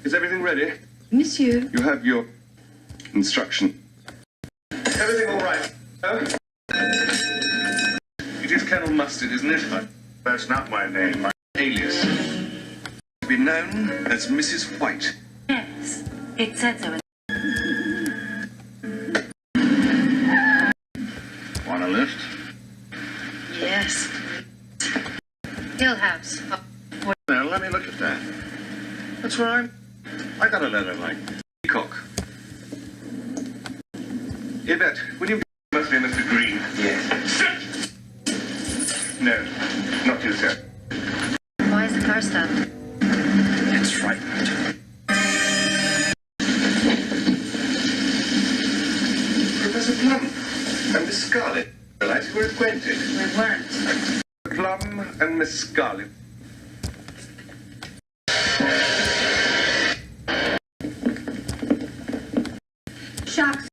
Is everything ready? Monsieur. You have your instruction. Everything all right? It is Colonel Mustard, isn't it? That's not my name. My Alias. Be known as Mrs. White. Yes, it said so. Want a lift? Yes. Hill House. Now, let me look at that. That's where I got a letter like. Peacock. Yvette, will you... Must be Mr. Green. Yes. Sit! No, not you, sir. Why is the car stopped? It's frightened. Professor Plum and Miss Scarlet. Realize you were acquainted. We weren't. Plum and Miss Scarlet. Shocks.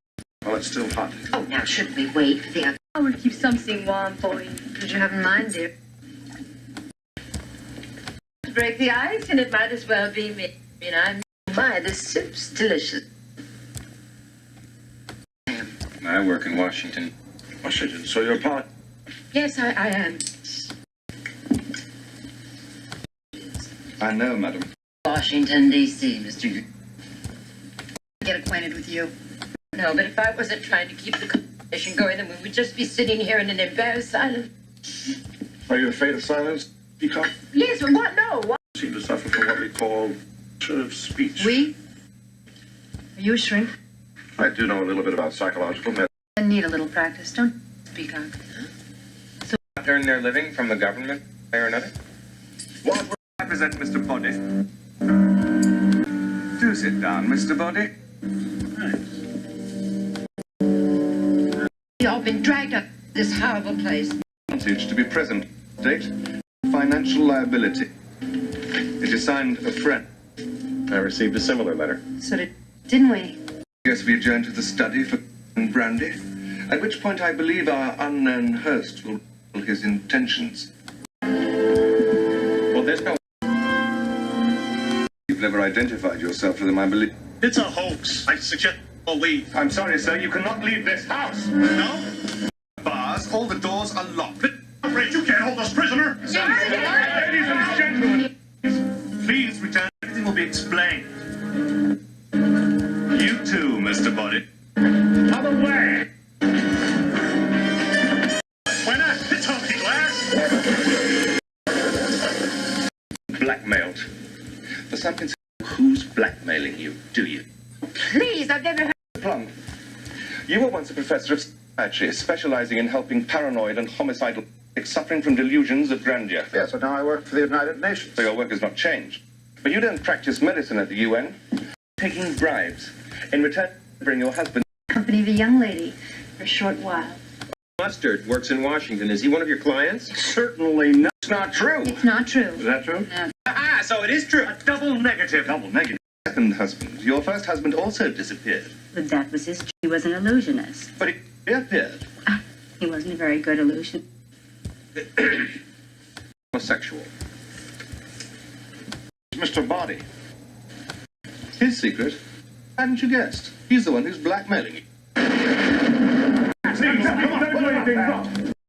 Well, it's still hot. Oh, now shouldn't we wait for the... I will keep something warm for you. What did you have in mind, dear? To break the ice, and it might as well be me. My, this soup's delicious. I work in Washington. Washington, so you're part. Yes, I am. I know, madam. Washington, D.C., Mr. Green. Get acquainted with you. No, but if I wasn't trying to keep the conversation going, then we would just be sitting here in an embarrassed silence. Are you afraid of silence, Peacock? Yes, but what? No. What? You seem to suffer from what we call sort of speech. We? Are you a shrink? I do know a little bit about psychological medicine. I need a little practice. Don't speak on. Earn their living from the government, way or another? What will I present Mr. Body? Do sit down, Mr. Body. We all been dragged up this horrible place. Advantage to be present. Date, financial liability. It is signed a friend. I received a similar letter. So didn't we? Yes, we adjourn to the study for brandy, at which point I believe our unknown host will reveal his intentions. Well, there's no... You've never identified yourself to them, I believe. It's a hoax. I suggest we'll leave. I'm sorry, sir, you cannot leave this house. No? Bars, all the doors are locked. I'm afraid you can't hold us prisoner. Ladies and gentlemen, please return. Everything will be explained. You too, Mr. Body. Out of the way. Why not? It's healthy glass. Blackmailed. For some concern, who's blackmailing you, do you? Please, I've never heard... Plum, you were once a professor of psychiatry, specializing in helping paranoid and homicidal suffering from delusions of grandeur. Yes, and now I work for the United Nations. So your work has not changed. But you don't practice medicine at the UN. Taking bribes. In return, bring your husband. Accompany the young lady for a short while. Mustard works in Washington. Is he one of your clients? Certainly not. It's not true. It's not true. Is that true? No. Ah, so it is true. A double negative. Double negative. Second husband. Your first husband also disappeared. But that was his... He was an illusionist. But he reappeared. He wasn't a very good illusion. Homosexual. Mr. Body. His secret. Hadn't you guessed? He's the one who's blackmailing you.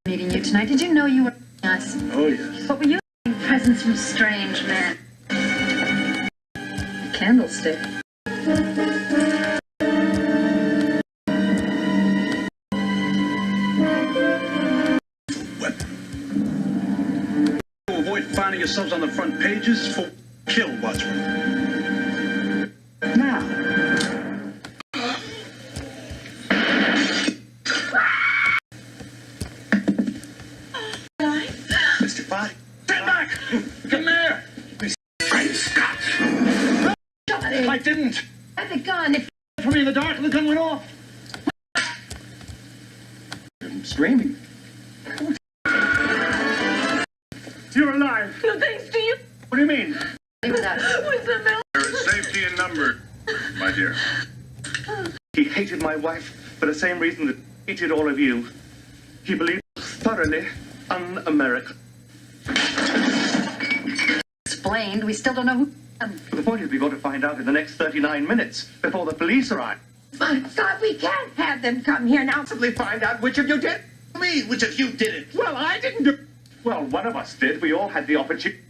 Meeting you tonight. Did you know you were us? Oh, yes. What were you getting presents from strange men? Candlestick. To avoid finding yourselves on the front pages for kill Watchman. Now. had the gun. If For me in the dark and the gun went off. I'm screaming. You're alive. no thanks to you. What do you mean? Stay with us. Was the mill? There is safety in numbers, my dear. He hated my wife for the same reason that he hated all of you. He believed thoroughly un-American. Explained. We still don't know who. The point is, we've got to find out in the next 39 minutes before the police arrive. My God, we can't have them come here now. Possibly find out which of you did. Me, which of you did it? Well, I didn't do. Well, one of us did. We all had the opportunity.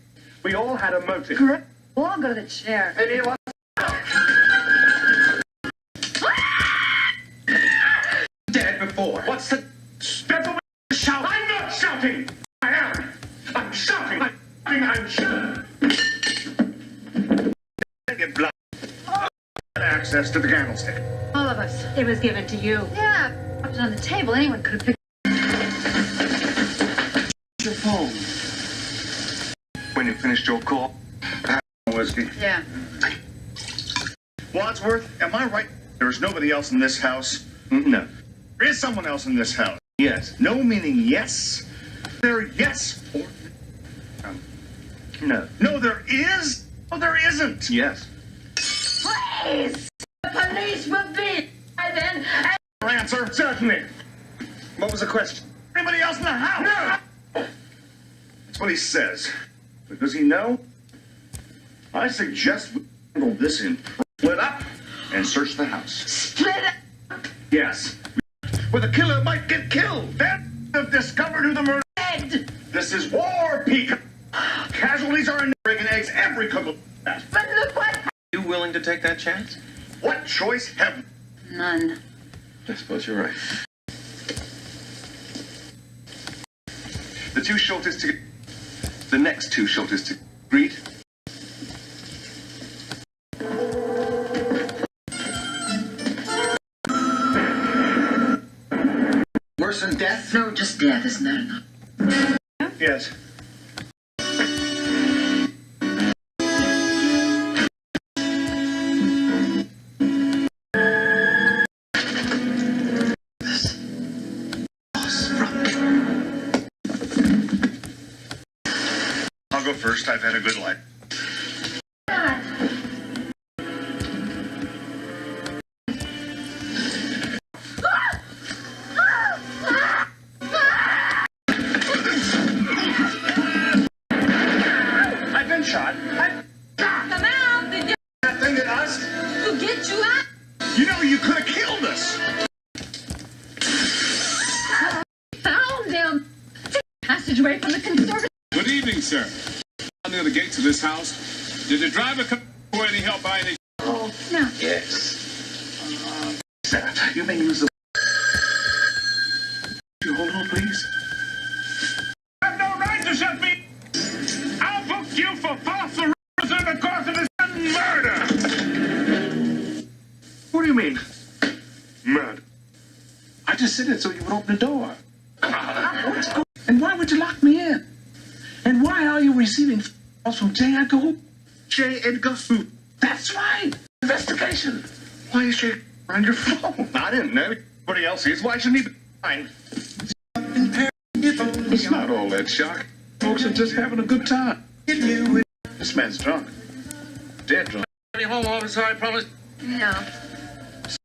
We all had a motive. Correct. We'll all go to the chair. Anyone? Dead before. What's the? Step away! Shout! I'm not shouting. I am. I'm shouting. I'm shouting. Get blood. Access to the candlestick. All of us. It was given to you. Yeah. Dropped it on the table. Anyone could have picked. Your phone. When you finished your call. Whiskey. Yeah. Wadsworth, am I right? There is nobody else in this house. No. There is someone else in this house. Yes. No meaning yes. There yes or No. no. There is. No, there isn't. Yes. Please! The police will be by then. Answer certainly. What was the question? Anybody else in the house? No. That's what he says. But does he know? I suggest we handle this in split up and search the house. Split up. Yes. Where the killer might get killed. Then have discovered who the murderer. Dead. This is war, Peacock. Casualties are in breaking eggs. Every cook will do that. But look what. You willing to take that chance? What choice have we? None. I suppose you're right. The two shortest to the next two shortest to agreed. Worse than death? No, just death. Isn't that enough? Yes. I'll go first. I've had a good life. I've been shot. Come out. They That thing at us. to get you out. You know you could have killed us. Found them. Passageway from the conservative. Good evening, sir. Near the gates of this house. Did the driver come for any help by any? Oh, no. Yes. Sir, you may use the. You hold on, please. I have no right to shut me. I'll book you for false arrest in the course of this murder. What do you mean? Murder. I just said it so you would open the door. What's going? And why would you lock me in? And why are you receiving calls from J. Edgar Hooper? J. Edgar Hooper. That's right. Investigation. Why is she on your phone? I didn't know. Everybody else is. Why shouldn't he be mine? It's not all that shock. Folks are just having a good time. This man's drunk. Dead drunk. Any home officer, I promise. No.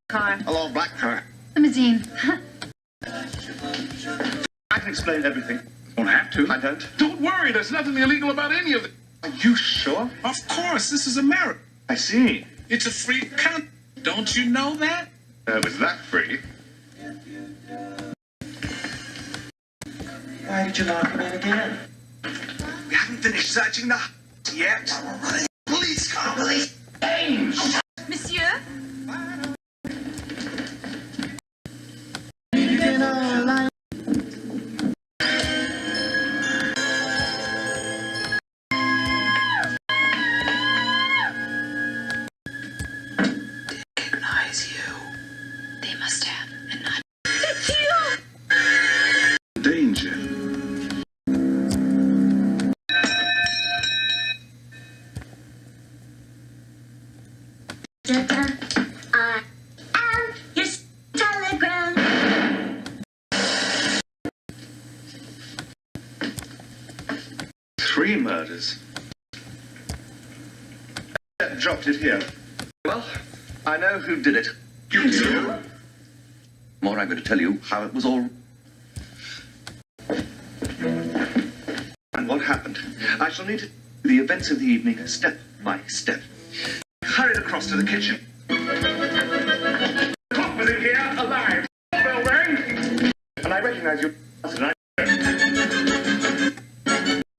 Car. A long black car. Limousine. I can explain everything. Don't have to. I don't. Don't worry. There's nothing illegal about any of it. Are you sure? Of course. This is America. I see. It's a free country. Don't you know that? Was that free? Why did you lock him in again? We haven't finished searching the house yet. Police car. Police. Monsieur? They must have. And not. Danger. dropped it here. Well, I know who did it. You do? More, I'm going to tell you how it was all... and what happened. I shall need to the events of the evening step by step. Hurried across to the kitchen. The clock was in here, alive. Bell rang, and I recognized you. And I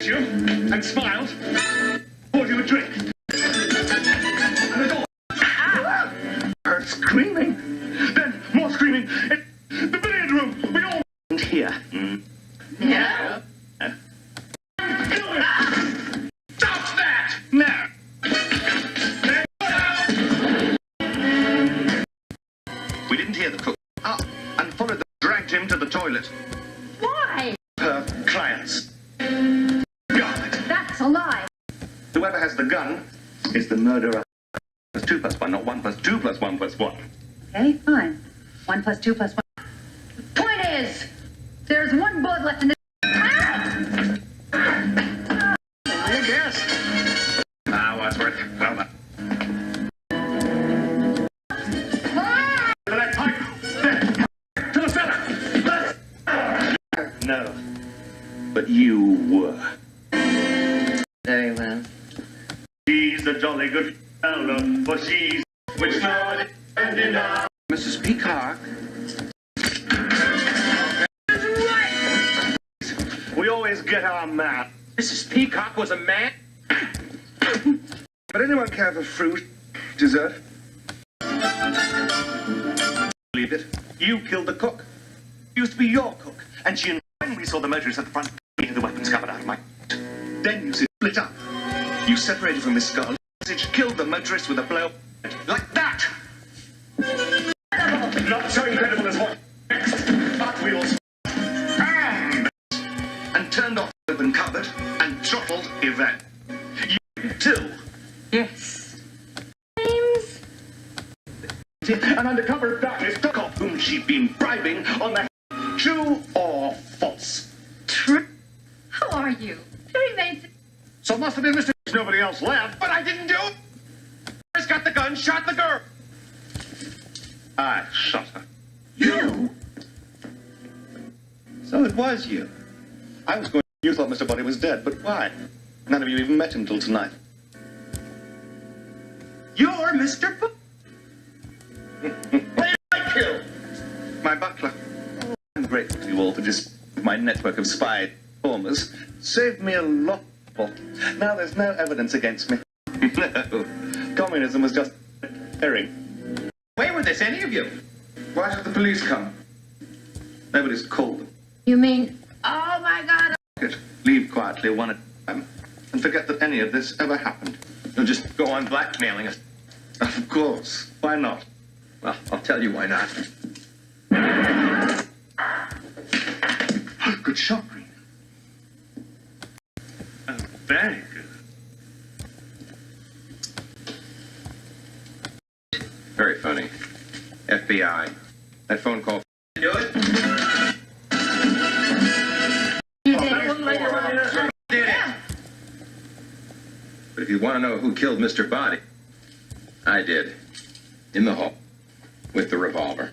you and smiled. Poured you a drink. And the door. Her screaming. Then more screaming. In the billiard room. We all went here. No. Stop that! Now! We didn't hear the cook. Up and followed them, dragged him to the toilet. Why? Her clients. God. That's a lie. Whoever has the gun is the murderer. It's 2 plus 1, not 1 plus 2 plus 1 plus 1. Okay, fine. 1 plus 2 plus 1. Point is, there's one bullet left in the... I guess. Ah, Wadsworth. Well done. That pipe. There. To the cellar. No. But you were. Very well. She's a jolly good fellow, for she's which now and enough. Mrs. Peacock. We always get our man. Mrs. Peacock was a man? But anyone care for fruit? Dessert? Believe it. You killed the cook. Used to be your cook. And she and when we saw the motorist at the front, we had the weapons covered out of my... Then you split up. You separated from Miss Scott. Killed the motorist with a blow. Like that! Not so incredible as what next. But we all... And turned off the open cupboard and throttled Yvette. You too. Yes. An undercover darkness took off whom she'd been bribing on the... True or false? True. How are you? Very nice. So it must have been Mr. Nobody else left. But I didn't do it! First got the gun, shot the girl. I shot her. You? So it was you. I was going... You thought Mr. Body was dead, but why? None of you even met him till tonight. You're Mr. I killed my butler. I'm grateful to you all for just my network of spy informers. Saved me a lot. Now there's no evidence against me. No. Communism was just herring. Where were this, any of you? Why should the police come? Nobody's called them. You mean... Oh, my God. Leave quietly one at a time and forget that any of this ever happened. You'll just go on blackmailing us. Of course. Why not? Well, I'll tell you why not. Good shot, Green. Oh, very good. Very funny. FBI. That phone call. Do it? You did. Did it. But if you want to know who killed Mr. Body, I did. In the hall. With the revolver.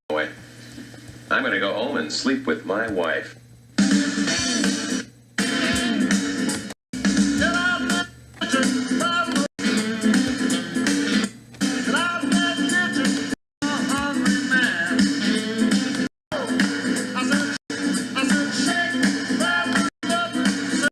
Boy, I'm going to go home and sleep with my wife.